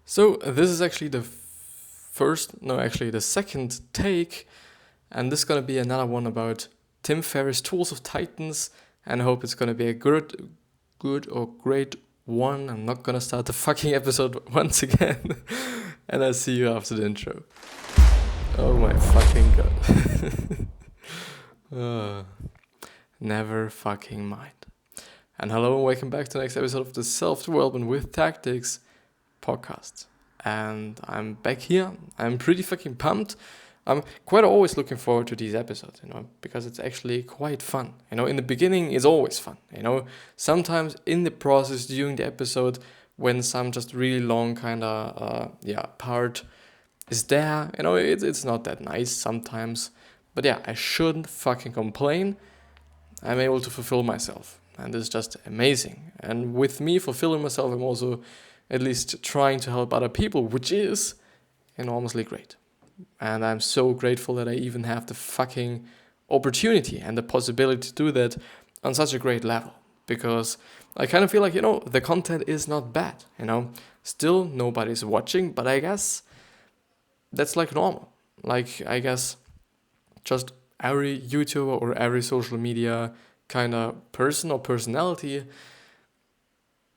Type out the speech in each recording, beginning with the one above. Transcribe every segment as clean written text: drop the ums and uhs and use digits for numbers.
So this is actually the second take, and this is gonna be another one about Tim Ferriss' Tools of Titans, and I hope it's gonna be a good or great one. I'm not gonna start the fucking episode once again, and I'll see you after the intro. Oh my fucking god. Never fucking mind. And hello and welcome back to the next episode of the Self-Development with Tactics podcast. And I'm back here. I'm pretty fucking pumped. I'm quite always looking forward to these episodes, because it's actually quite fun. In the beginning it's always fun. Sometimes in the process during the episode when some just really long part is there, it's not that nice sometimes. But yeah, I shouldn't fucking complain. I'm able to fulfill myself, and it's just amazing. And with me fulfilling myself, I'm also at least trying to help other people, which is enormously great. And I'm so grateful that I even have the fucking opportunity and the possibility to do that on such a great level. Because I kind of feel like, the content is not bad, Still nobody's watching, but I guess that's like normal. Like, I guess just every YouTuber or every social media kind of person or personality,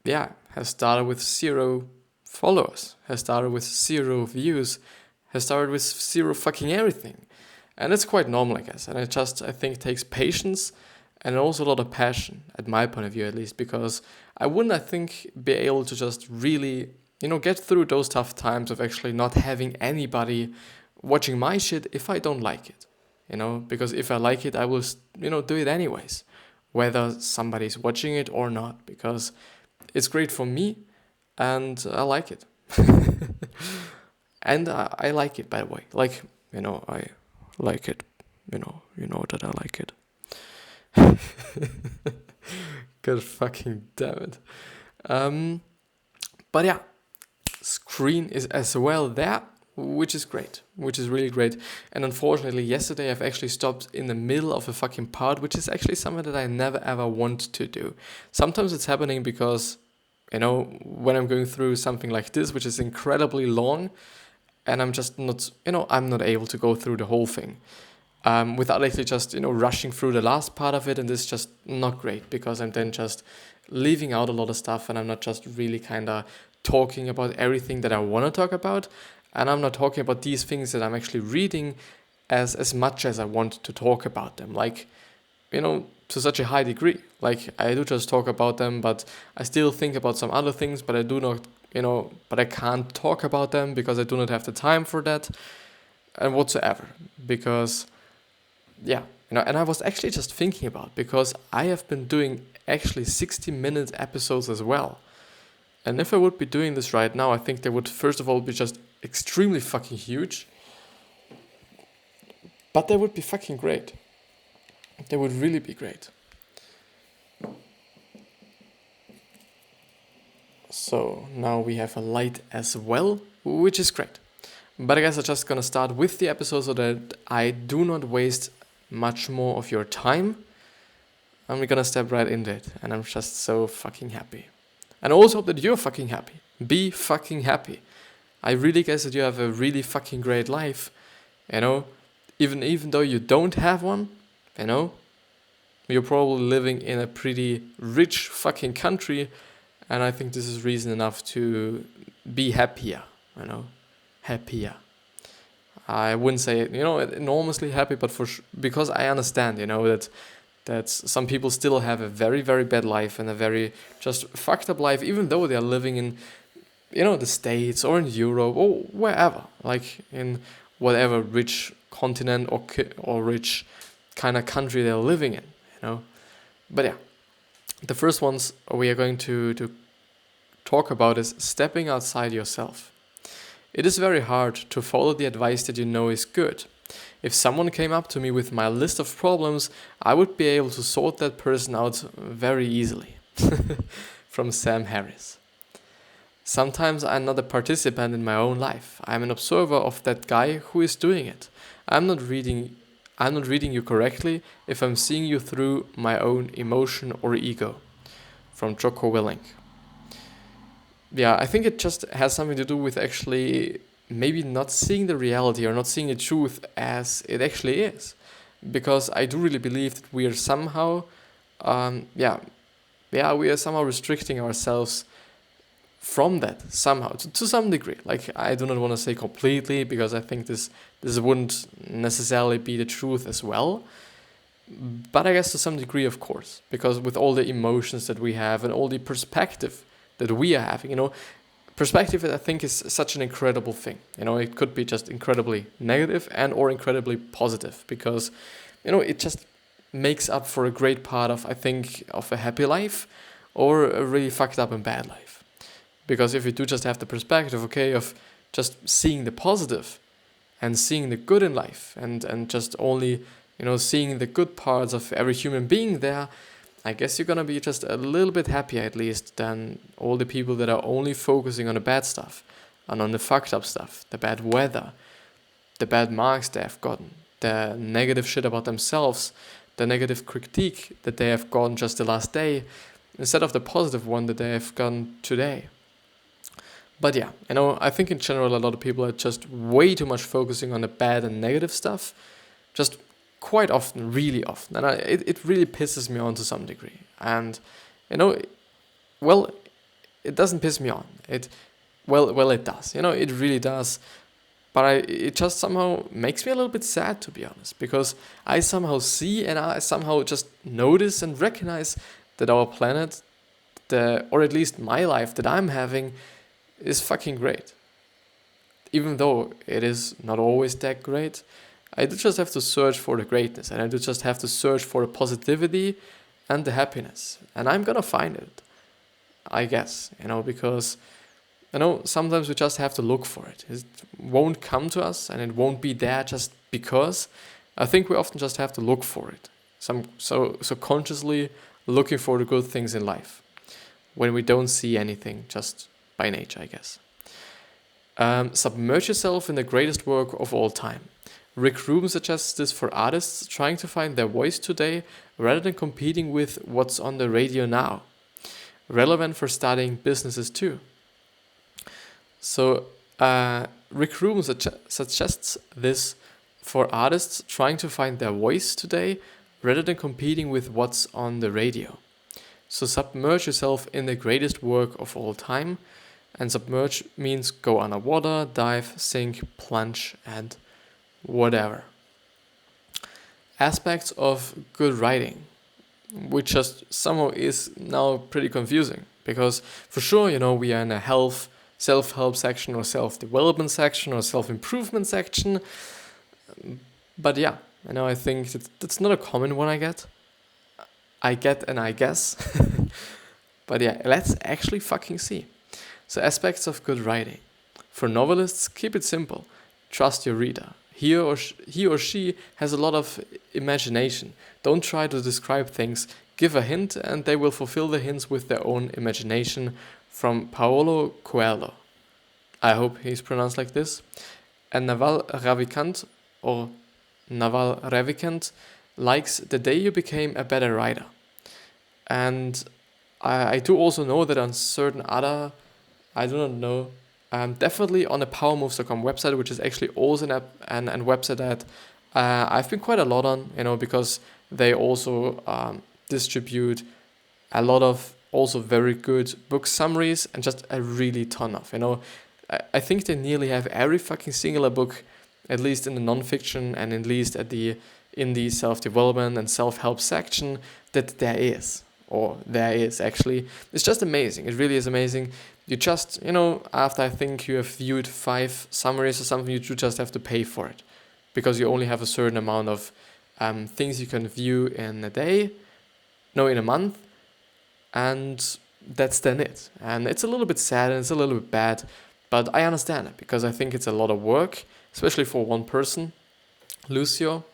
has started with 0 followers, has started with 0 views, has started with 0 fucking everything. And it's quite normal, I guess. And I think takes patience and also a lot of passion, at my point of view at least, because I wouldn't, be able to just really, get through those tough times of actually not having anybody watching my shit if I don't like it. Because if I like it, I will, do it anyways, whether somebody's watching it or not, because it's great for me and I like it. And I like it, by the way. Like, I like it. You know that I like it. God fucking damn it. But yeah, screen is as well there, which is great, which is really great. And unfortunately, yesterday I've actually stopped in the middle of a fucking part, which is actually something that I never ever want to do. Sometimes it's happening because, when I'm going through something like this, which is incredibly long, and I'm just not, I'm not able to go through the whole thing without actually just, rushing through the last part of it. And this is just not great because I'm then just leaving out a lot of stuff and I'm not just really kind of talking about everything that I want to talk about. And I'm not talking about these things that I'm actually reading as much as I want to talk about them. Like, to such a high degree. Like, I do just talk about them, but I still think about some other things, but I do not, but I can't talk about them because I do not have the time for that and whatsoever. Because, and I was actually just thinking about, because I have been doing actually 60-minute episodes as well. And if I would be doing this right now, I think they would, first of all, be just extremely fucking huge. But they would be fucking great. They would really be great. So now we have a light as well, which is great. But I guess I'm just gonna start with the episode so that I do not waste much more of your time. I'm gonna step right into it, and I'm just so fucking happy. And I also hope that you're fucking happy. Be fucking happy. I really guess that you have a really fucking great life, even though you don't have one, you're probably living in a pretty rich fucking country, and I think this is reason enough to be happier, happier. I wouldn't say, enormously happy, but because I understand, that some people still have a very, very bad life and a very just fucked up life, even though they're living in, the States or in Europe or wherever, like in whatever rich continent or rich kind of country they're living in, But yeah, the first ones we are going to talk about is stepping outside yourself. It is very hard to follow the advice that you know is good. If someone came up to me with my list of problems, I would be able to sort that person out very easily. From Sam Harris. Sometimes I'm not a participant in my own life. I'm an observer of that guy who is doing it. I'm not reading you correctly if I'm seeing you through my own emotion or ego. From Jocko Willink. yeah, I think it just has something to do with actually maybe not seeing the reality or not seeing the truth as it actually is. Because I do really believe that we are somehow, we are somehow restricting ourselves from that somehow to some degree. Like, I do not want to say completely, because I think this wouldn't necessarily be the truth as well. But I guess to some degree, of course, because with all the emotions that we have and all the perspective that we are having, perspective, I think, is such an incredible thing. It could be just incredibly negative and or incredibly positive, because, it just makes up for a great part of, I think, of a happy life or a really fucked up and bad life. Because if you do just have the perspective, okay, of just seeing the positive and seeing the good in life and just only, seeing the good parts of every human being there, I guess you're gonna be just a little bit happier at least than all the people that are only focusing on the bad stuff and on the fucked up stuff, the bad weather, the bad marks they have gotten, the negative shit about themselves, the negative critique that they have gotten just the last day, instead of the positive one that they have gotten today. But yeah, I think in general a lot of people are just way too much focusing on the bad and negative stuff, just quite often, really often, and it really pisses me on to some degree. And well, it doesn't piss me on. It does. It really does. But it just somehow makes me a little bit sad, to be honest, because I somehow see and I somehow just notice and recognize that our planet, or at least my life that I'm having, is fucking great. Even though it is not always that great, I do just have to search for the greatness, and I do just have to search for the positivity and the happiness. And I'm gonna find it, I guess, because, sometimes we just have to look for it. It won't come to us and it won't be there just because. I think we often just have to look for it. So consciously looking for the good things in life when we don't see anything just by nature, I guess. Submerge yourself in the greatest work of all time. Rick Rubin suggests this for artists trying to find their voice today rather than competing with what's on the radio now. Relevant for starting businesses too. So Rick Rubin suggests this for artists trying to find their voice today rather than competing with what's on the radio. So submerge yourself in the greatest work of all time. And submerge means go underwater, dive, sink, plunge, and whatever. Aspects of good writing, which just somehow is now pretty confusing, because for sure, we are in a self-help section or self-development section or self-improvement section. But yeah, I think that's not a common one I get and I guess. But yeah, let's actually fucking see. So aspects of good writing. For novelists, keep it simple. Trust your reader. He or she has a lot of imagination. Don't try to describe things. Give a hint and they will fulfill the hints with their own imagination. From Paulo Coelho. I hope he's pronounced like this. And Naval Ravikant likes The Day You Became a Better Writer. And I do also know that on certain other, I do not know, definitely on the powermoves.com website, which is actually also an website that I've been quite a lot on, because they also distribute a lot of also very good book summaries and just a really ton of, I think they nearly have every fucking singular book, at least in the non-fiction and at least in the self-development and self-help section that there is actually. It's just amazing. It really is amazing. You just, after I think you have viewed 5 summaries or something, you do just have to pay for it, because you only have a certain amount of things you can view in a month, and that's then it. And it's a little bit sad and it's a little bit bad, but I understand it, because I think it's a lot of work, especially for one person. Lucio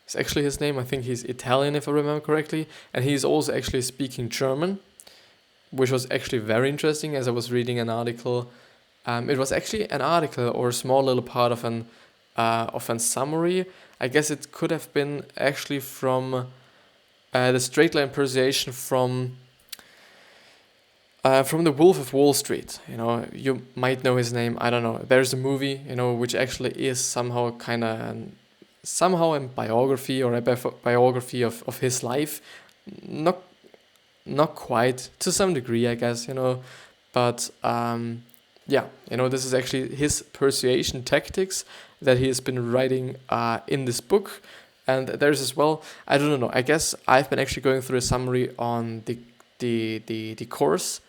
is actually his name. I think he's Italian, if I remember correctly, and he's also actually speaking German, which was actually very interesting as I was reading an article. It was actually an article or a small little part of an summary. I guess it could have been actually from the straight line pronunciation from From The Wolf of Wall Street. You might know his name. I don't know. There's a movie, which actually is somehow a biography or a biography of his life. Not not quite, to some degree, I guess. But yeah, this is actually his persuasion tactics that he has been writing in this book. And there's as well, I don't know. I guess I've been actually going through a summary on the course,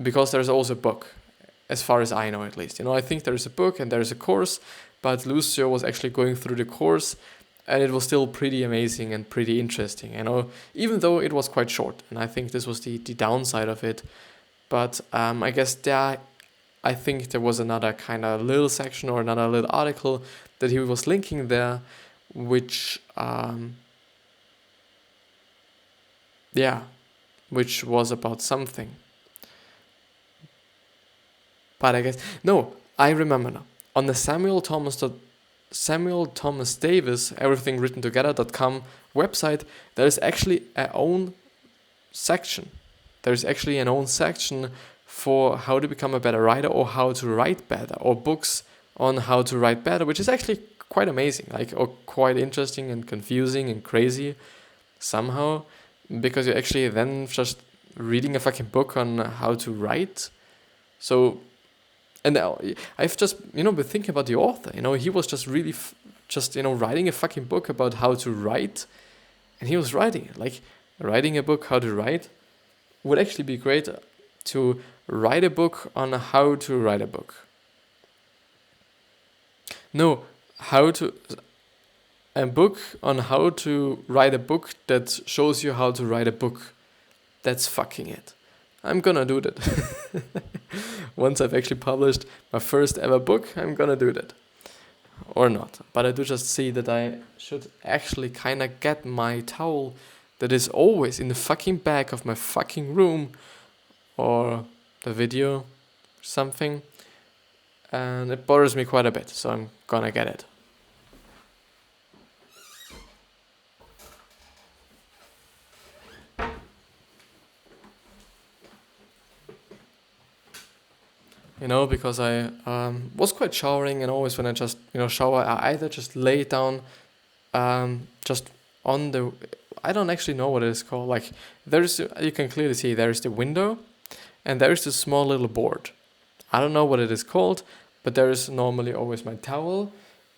because there's also a book, as far as I know, at least. I think there's a book and there's a course, but Lucio was actually going through the course, and it was still pretty amazing and pretty interesting, even though it was quite short. And I think this was the downside of it. But I guess I think there was another kind of little section or another little article that he was linking there, which which was about something. But I guess, no, I remember now. On the Samuel Thomas Davis everythingwrittentogether.com website, there is actually an own section. There's actually an own section for how to become a better writer, or how to write better, or books on how to write better, which is actually quite amazing, or quite interesting and confusing and crazy somehow, because you're actually then just reading a fucking book on how to write. So, and I've just, been thinking about the author. He was just really, writing a fucking book about how to write, and he was writing it. Like, writing a book how to write would actually be great, to write a book on how to write a book. No, a book on how to write a book that shows you how to write a book. That's fucking it. I'm gonna do that. Once I've actually published my first ever book, I'm gonna do that. Or not. But I do just see that I should actually kind of get my towel that is always in the fucking back of my fucking room, or the video, or something. And it bothers me quite a bit, so I'm gonna get it. Because I was quite showering, and always when I just, shower, I either just lay down just on the, I don't actually know what it is called. Like, you can clearly see there's the window, and there's the small little board. I don't know what it is called, but there is normally always my towel,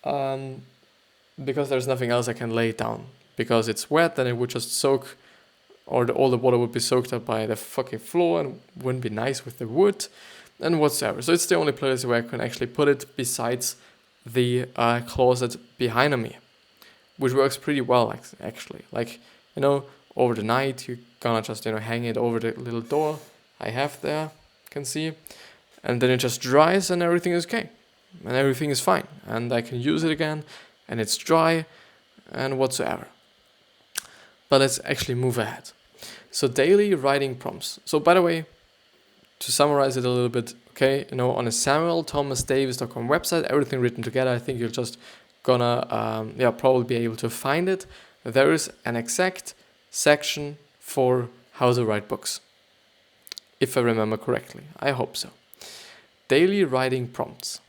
because there's nothing else I can lay down. Because it's wet, and it would just soak, or all the water would be soaked up by the fucking floor, and wouldn't be nice with the wood and whatsoever. So it's the only place where I can actually put it, besides the closet behind me, which works pretty well, actually. Like, over the night, you're gonna just, hang it over the little door I have there, can see, and then it just dries, and everything is okay, and everything is fine, and I can use it again, and it's dry, and whatsoever. But let's actually move ahead. So, daily writing prompts. So, by the way, to summarize it a little bit, okay, on a samuelthomasdavis.com website, everything written together, I think you're just gonna, probably be able to find it. There is an exact section for how to write books, if I remember correctly. I hope so. Daily writing prompts.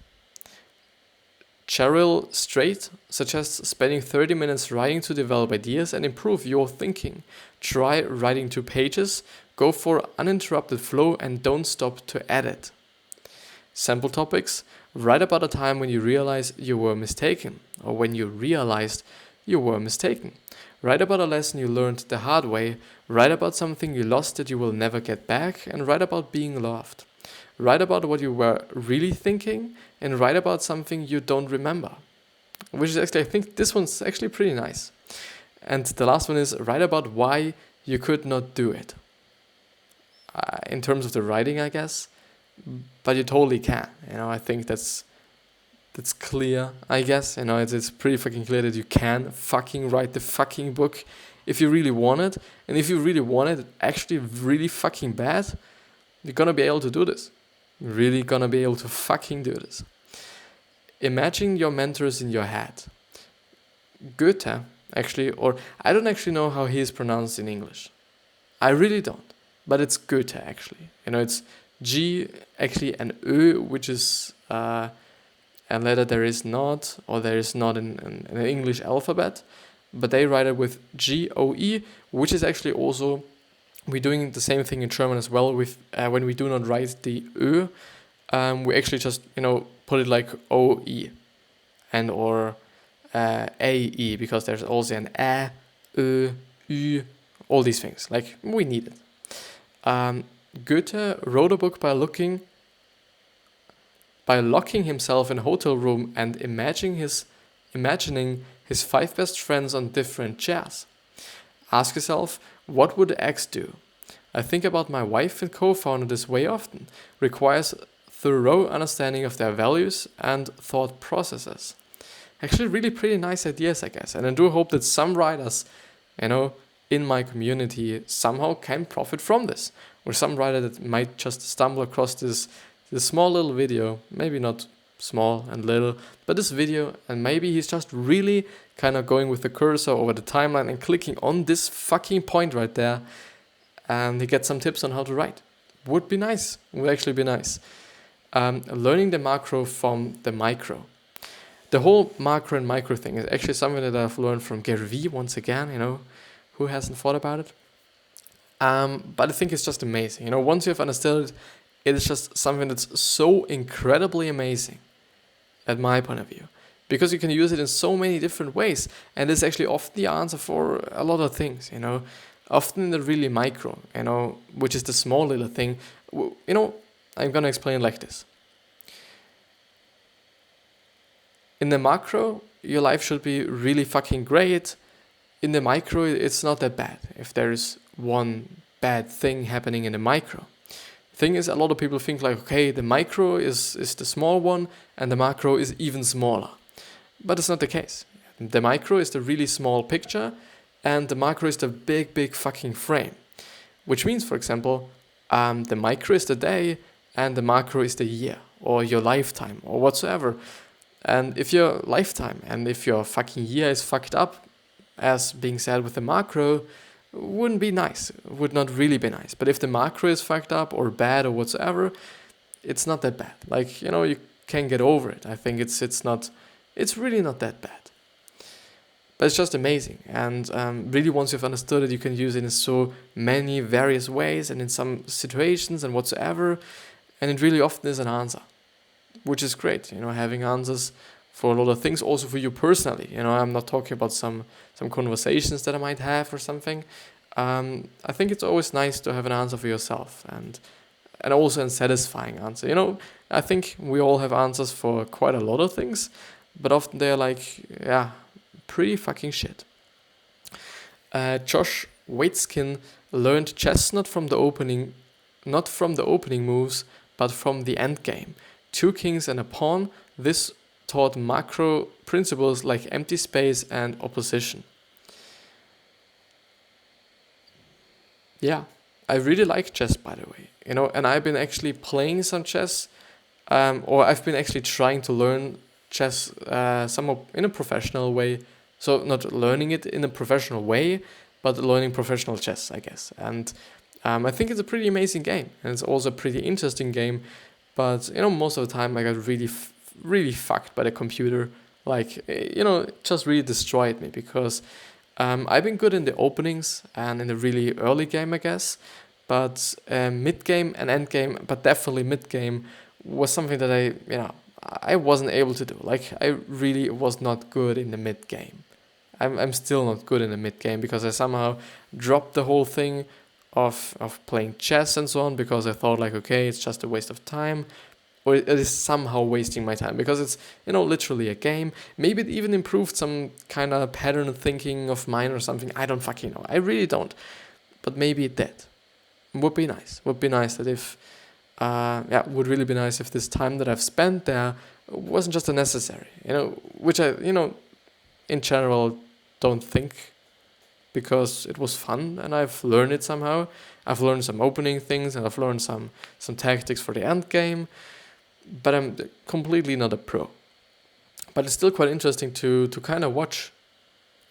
Cheryl Strait suggests spending 30 minutes writing to develop ideas and improve your thinking. Try writing 2 pages, go for uninterrupted flow, and don't stop to edit. Sample topics. Write about a time when you realized you were mistaken, or when you realized you were mistaken. Write about a lesson you learned the hard way. Write about something you lost that you will never get back, and write about being loved. Write about what you were really thinking, and write about something you don't remember. Which is actually, I think this one's actually pretty nice. And the last one is write about why you could not do it. In terms of the writing, I guess, but you totally can. I think that's clear, I guess. It's pretty fucking clear that you can fucking write the fucking book if you really want it. And if you really want it actually really fucking bad, you're gonna be able to do this. You're really gonna be able to fucking do this. Imagine your mentors in your head. Goethe, actually, or I don't actually know how he is pronounced in English. I really don't. but it's Goethe actually. It's G actually and Ö, which is a letter there is not in the English alphabet, but they write it with G-O-E, which is actually also, we're doing the same thing in German as well with when we do not write the Ö, we actually just, put it like O-E and or A-E, because there's also an A, Ö, Ü, all these things. Like, we need it. Goethe wrote a book by locking himself in a hotel room and imagining his 5 best friends on different chairs. Ask yourself, what would X do? I think about my wife and co-founder this way often. Requires thorough understanding of their values and thought processes. Actually, really pretty nice ideas, I guess. And I do hope that some writers, in my community somehow can profit from this. Or some writer that might just stumble across this small little video, maybe not small and little, but this video, and maybe he's just really kind of going with the cursor over the timeline and clicking on this fucking point right there, and he gets some tips on how to write. Would be nice. Would actually be nice. Learning the macro from the micro. The whole macro and micro thing is actually something that I've learned from Gary Vee once again, who hasn't thought about it? But I think it's just amazing. Once you've understood it, it is just something that's so incredibly amazing, at my point of view, because you can use it in so many different ways, and it's actually often the answer for a lot of things. Often in the really micro, which is the small little thing. I'm gonna explain it like this. In the macro, your life should be really fucking great. In the micro, it's not that bad if there is one bad thing happening in the micro. Thing is, a lot of people think like, okay, the micro is the small one and the macro is even smaller. But it's not the case. The micro is the really small picture and the macro is the big, big fucking frame. Which means, for example, the micro is the day and the macro is the year or your lifetime or whatsoever. And if your lifetime and if your fucking year is fucked up, as being said with the macro, wouldn't be nice, would not really be nice. But if the macro is fucked up or bad or whatsoever, it's not that bad. Like, you can get over it. I think it's really not that bad. But it's just amazing. And really, once you've understood it, you can use it in so many various ways and in some situations and whatsoever. And it really often is an answer, which is great. Having answers for a lot of things, also for you personally. I'm not talking about some conversations that I might have or something. I think it's always nice to have an answer for yourself and also a satisfying answer. I think we all have answers for quite a lot of things, but often they're like, pretty fucking shit. Josh Waitskin learned chess not from the opening moves, but from the end game. 2 kings and a pawn. This taught macro principles like empty space and opposition. Yeah, I really like chess, by the way. And I've been actually playing some chess, or I've been actually trying to learn chess somewhat in a professional way. So not learning it in a professional way, but learning professional chess, I guess. And I think it's a pretty amazing game, and it's also a pretty interesting game. But most of the time I got really fucked by the computer. Like, just really destroyed me because I've been good in the openings and in the really early game, I guess. But mid game and end game, but definitely mid game, was something that I wasn't able to do. Like, I really was not good in the mid game. I'm still not good in the mid game because I somehow dropped the whole thing of playing chess and so on, because I thought like, okay, it's just a waste of time, or it is somehow wasting my time because it's literally a game. Maybe it even improved some kind of pattern thinking of mine or something. I don't fucking know. I really don't. But maybe it did. Would be nice that if would really be nice if this time that I've spent there wasn't just a necessary, which I in general don't think, because it was fun and I've learned it somehow. I've learned some opening things and I've learned some tactics for the end game, but I'm completely not a pro. But it's still quite interesting to kind of watch,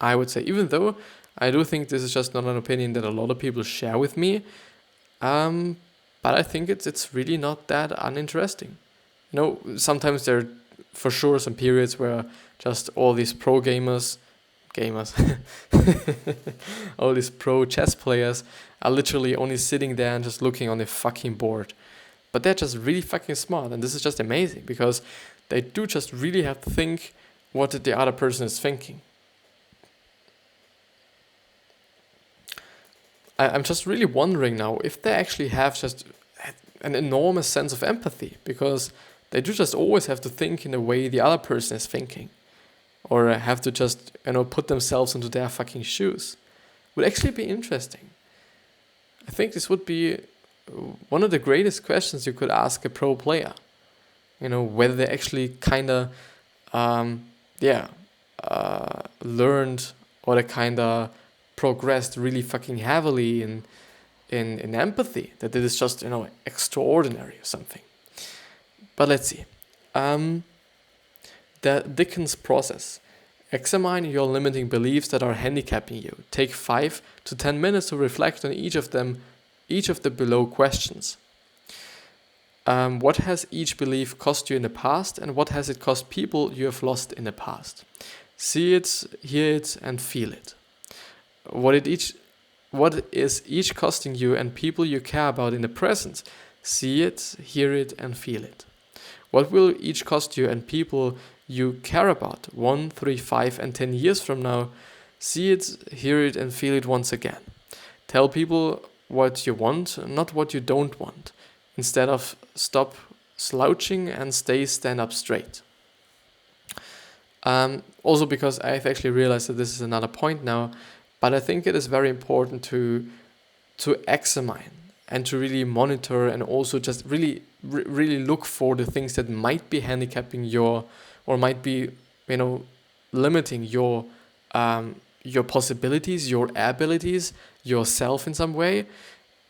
I would say, even though I do think this is just not an opinion that a lot of people share with me. But I think it's really not that uninteresting. Sometimes there are for sure some periods where just all these pro gamers, all these pro chess players are literally only sitting there and just looking on the fucking board. But they're just really fucking smart, and this is just amazing because they do just really have to think what the other person is thinking. I'm just really wondering now if they actually have just an enormous sense of empathy, because they do just always have to think in the way the other person is thinking, or have to just put themselves into their fucking shoes. Would actually be interesting. I think this would be one of the greatest questions you could ask a pro player. Whether they actually kind of learned, or they kind of progressed really fucking heavily in empathy, that it is just extraordinary or something. But let's see. The Dickens process. Examine your limiting beliefs that are handicapping you. Take 5 to 10 minutes to reflect on each of the below questions. What has each belief cost you in the past, and what has it cost people you have lost in the past? See it, hear it, and feel it. What is each costing you and people you care about in the present? See it, hear it, and feel it. What will each cost you and people you care about 1, 3, 5, and 10 years from now? See it, hear it, and feel it once again. Tell people what you want, not what you don't want. Instead of stop slouching and stand up straight. Also because I've actually realized that this is another point now, but I think it is very important to examine and to really monitor, and also just really look for the things that might be handicapping or might be limiting your possibilities, your abilities, yourself in some way.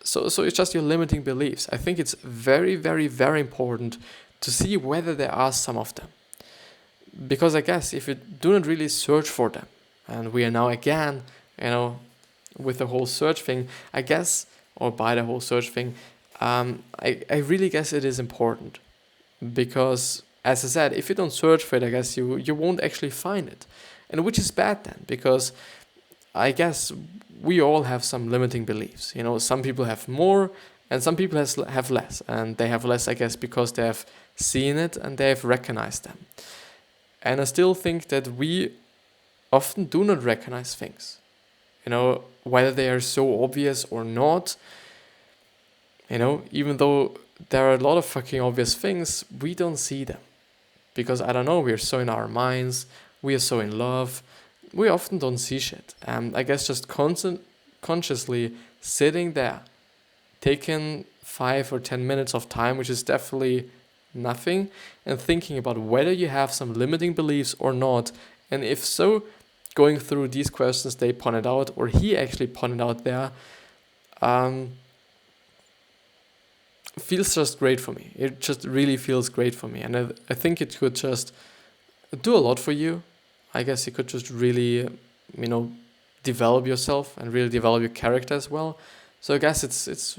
So it's just your limiting beliefs. I think it's very, very, very important to see whether there are some of them. Because I guess if you do not really search for them, and we are now again, with the whole search thing, I guess, or by the whole search thing, I really guess it is important. Because, as I said, if you don't search for it, I guess you won't actually find it. And which is bad then, because I guess we all have some limiting beliefs. Some people have more and some people have less. And they have less, I guess, because they have seen it and they have recognized them. And I still think that we often do not recognize things. Whether they are so obvious or not. Even though there are a lot of fucking obvious things, we don't see them. Because, I don't know, we are so in our minds, we are so in love, we often don't see shit. And I guess just consciously sitting there, taking 5 or 10 minutes of time, which is definitely nothing, and thinking about whether you have some limiting beliefs or not, and if so, going through these questions they pointed out, or he actually pointed out there, feels just great for me. It just really feels great for me, and I think it could just do a lot for you. I guess you could just really, develop yourself and really develop your character as well. So I guess it's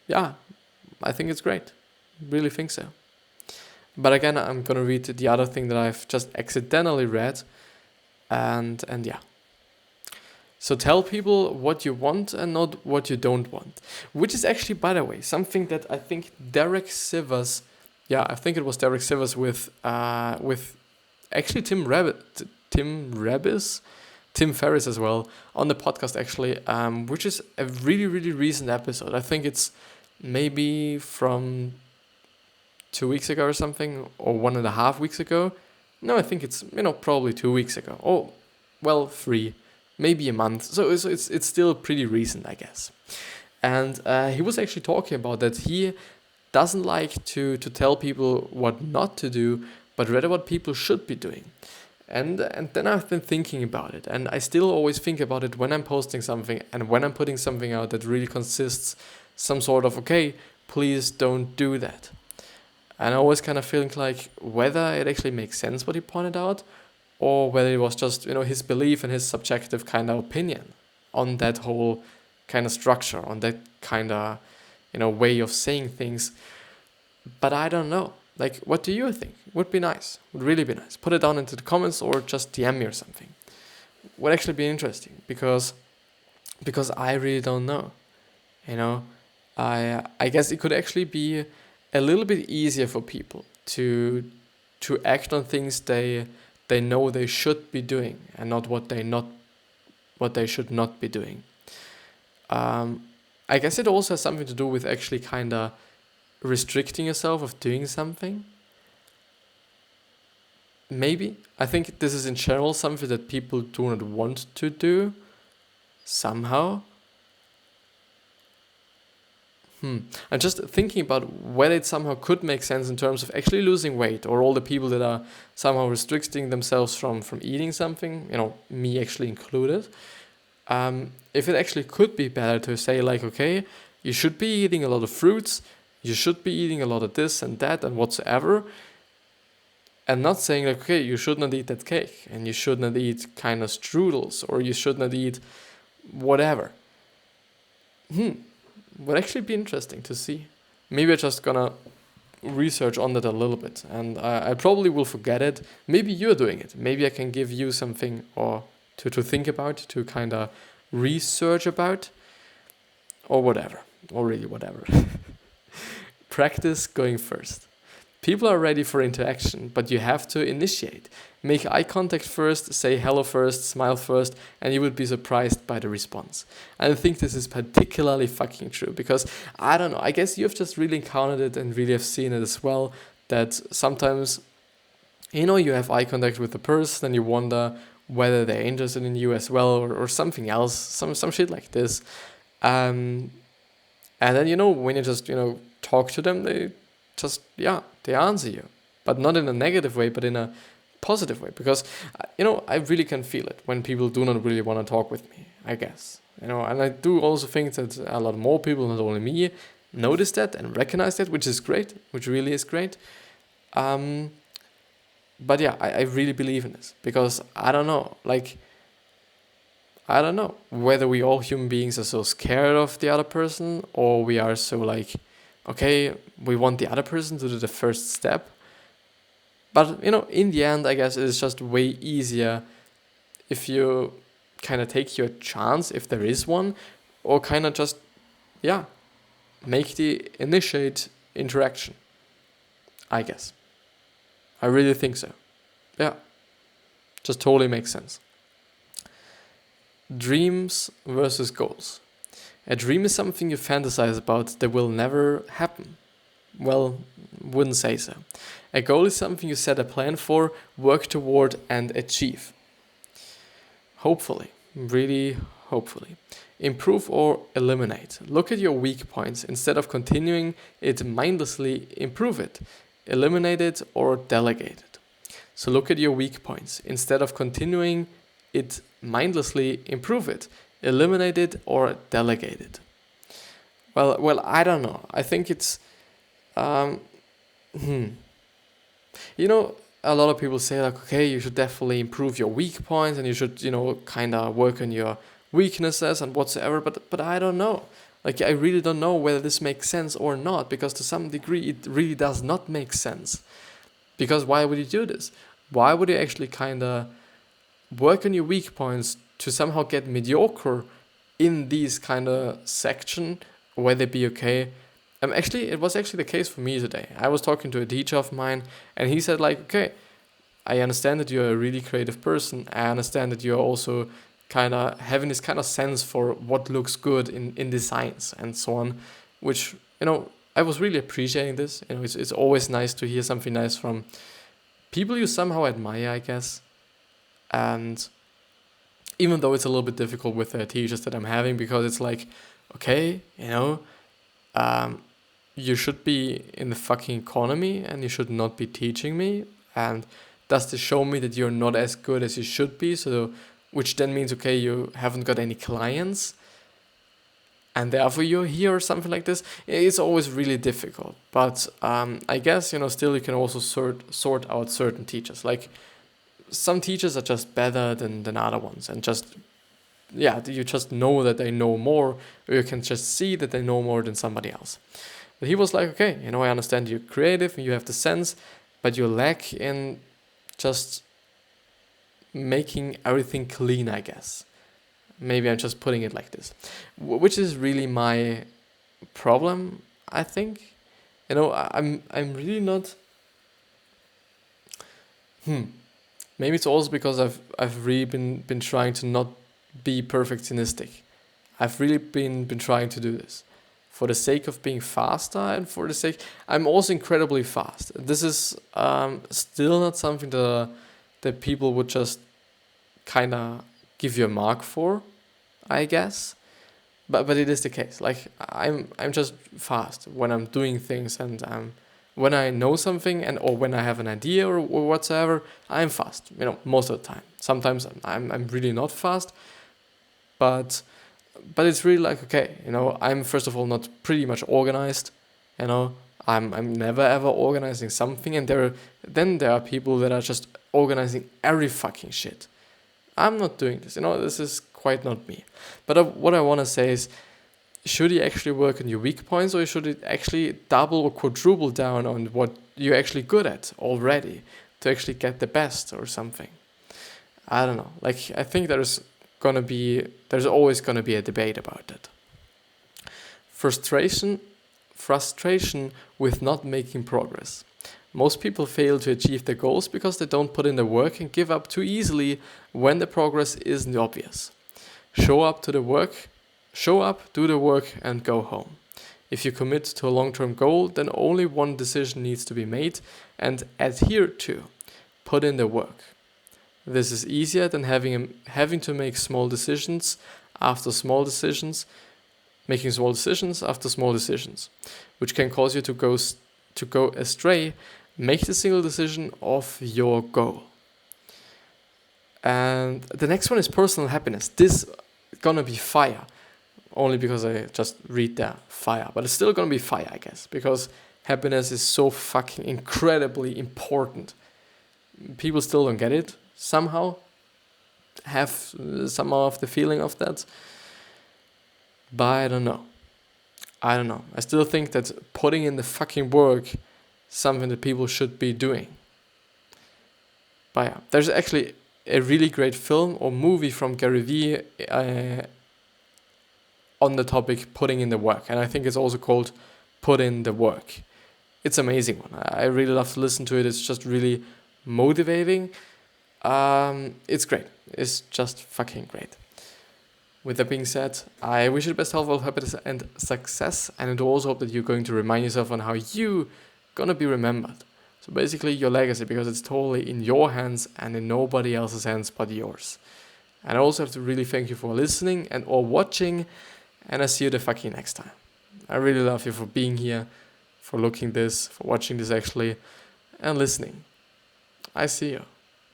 I think it's great. Really think so. But again, I'm gonna read the other thing that I've just accidentally read, and yeah. So tell people what you want and not what you don't want, which is actually, by the way, something that I think Derek Sivers, I think it was Derek Sivers with actually Tim Ferriss as well on the podcast actually, which is a really, really recent episode. I think it's maybe from 2 weeks ago or something, or 1.5 weeks ago. No, I think it's probably 2 weeks ago. Oh, well, 3, maybe a month. So it's still pretty recent, I guess. And he was actually talking about that he doesn't like to tell people what not to do, but rather what people should be doing. And then I've been thinking about it, and I still always think about it when I'm posting something and when I'm putting something out that really consists some sort of, okay, please don't do that. And I always kind of feeling like whether it actually makes sense what he pointed out, or whether it was just, his belief and his subjective kind of opinion on that whole kind of structure, on that kind of, way of saying things. But I don't know. Like, what do you think? Would be nice. Would really be nice. Put it down into the comments or just DM me or something. Would actually be interesting because I really don't know. I guess it could actually be a little bit easier for people to act on things they know they should be doing and not what they should not be doing. I guess it also has something to do with actually kind of restricting yourself of doing something. Maybe. I think this is in general something that people do not want to do somehow. I'm just thinking about whether it somehow could make sense in terms of actually losing weight, or all the people that are somehow restricting themselves from eating something, me actually included. If it actually could be better to say like, okay, you should be eating a lot of fruits, you should be eating a lot of this and that and whatsoever, and not saying like, okay, you should not eat that cake, and you should not eat kind of strudels, or you should not eat whatever. Would actually be interesting to see. Maybe I'm just gonna research on that a little bit, and I probably will forget it. Maybe you're doing it. Maybe I can give you something or to think about, to kind of research about, or whatever, or really whatever. Practice going first. People are ready for interaction, but you have to initiate. Make eye contact first, say hello first, smile first, and you would be surprised by the response. And I think this is particularly fucking true because, I don't know, I guess you've just really encountered it and really have seen it as well, that sometimes, you have eye contact with the person and you wonder whether they're interested in you as well, or something else, some shit like this. And then, when you just, talk to them, they just, they answer you. But not in a negative way, but in a positive way. Because, I really can feel it when people do not really want to talk with me, I guess. And I do also think that a lot more people, not only me, notice that and recognize that, which is great, which really is great. But yeah, I really believe in this. Because, I don't know whether we all human beings are so scared of the other person, or we are so like, okay, we want the other person to do the first step. But, in the end, I guess it is just way easier if you kind of take your chance, if there is one, or kind of just, make the initiate interaction. I guess. I really think so. Yeah. Just totally makes sense. Dreams versus goals. A dream is something you fantasize about that will never happen. Well, wouldn't say so. A goal is something you set a plan for, work toward, and achieve. Hopefully. Really hopefully. Improve or eliminate. Look at your weak points. Instead of continuing it mindlessly, improve it. Eliminate it or delegate it. So look at your weak points. Instead of continuing it mindlessly, improve it. Eliminate it or delegate it. Well, I don't know. I think it's, a lot of people say like, okay, you should definitely improve your weak points and you should, kind of work on your weaknesses and whatsoever. But I don't know. Like, I really don't know whether this makes sense or not, because to some degree it really does not make sense. Because why would you do this? Why would you actually kind of work on your weak points to somehow get mediocre in these kind of section where they be okay? It was actually the case for me today. I was talking to a teacher of mine and he said like, okay, I understand that you're a really creative person. I understand that you're also kind of having this kind of sense for what looks good in designs and so on, which, I was really appreciating this. It's always nice to hear something nice from people you somehow admire, I guess. And even though it's a little bit difficult with the teachers that I'm having, because it's like, okay, you should be in the fucking economy and you should not be teaching me. And does this show me that you're not as good as you should be? So, which then means, okay, you haven't got any clients and therefore you're here or something like this. It's always really difficult. But I guess, still you can also sort out certain teachers. Like, some teachers are just better than other ones and just you just know that they know more, or you can just see that they know more than somebody else. But he was like, okay, I understand you're creative and you have the sense, but you lack in just making everything clean, I guess. Maybe I'm just putting it like this, which is really my problem, I think. I'm really not. Maybe it's also because I've really been trying to not be perfectionistic. I've really been trying to do this for the sake of being faster, and for the sake I'm also incredibly fast. This is still not something that people would just kind of give you a mark for, I guess. But it is the case. Like I'm just fast when I'm doing things, and when I know something, and or when I have an idea or whatsoever, I'm fast. Most of the time. Sometimes I'm really not fast, but it's really like, okay, I'm first of all not pretty much organized. I'm never ever organizing something, and there are people that are just organizing every fucking shit. I'm not doing this. This is quite not me. But what I want to say is, should you actually work on your weak points, or should you actually double or quadruple down on what you're actually good at already to actually get the best or something? I don't know. Like, I think there's always gonna be a debate about that. Frustration with not making progress. Most people fail to achieve their goals because they don't put in the work and give up too easily when the progress isn't obvious. Show up, do the work, and go home. If you commit to a long-term goal, then only one decision needs to be made and adhered to. Put in the work. This is easier than having to make small decisions after small decisions, making small decisions after small decisions, which can cause you to go astray. Make the single decision of your goal. And the next one is personal happiness. This is gonna be fire, only because I just read there fire, but it's still gonna be fire, I guess, because happiness is so fucking incredibly important. People still don't get it. Somehow have some of the feeling of that, but I don't know. I still think that putting in the fucking work is something that people should be doing. But yeah, there's actually a really great film or movie from Gary Vee on the topic putting in the work, and I think it's also called Put in the Work. It's an amazing one. I really love to listen to it. It's just really motivating. It's great. It's just fucking great. With that being said, I wish you the best health, happiness, and success, and I do also hope that you're going to remind yourself on how you gonna be remembered. So basically your legacy, because it's totally in your hands and in nobody else's hands but yours. And I also have to really thank you for listening and or watching, and I see you the fucking next time. I really love you for being here, for watching this actually, and listening. I see you.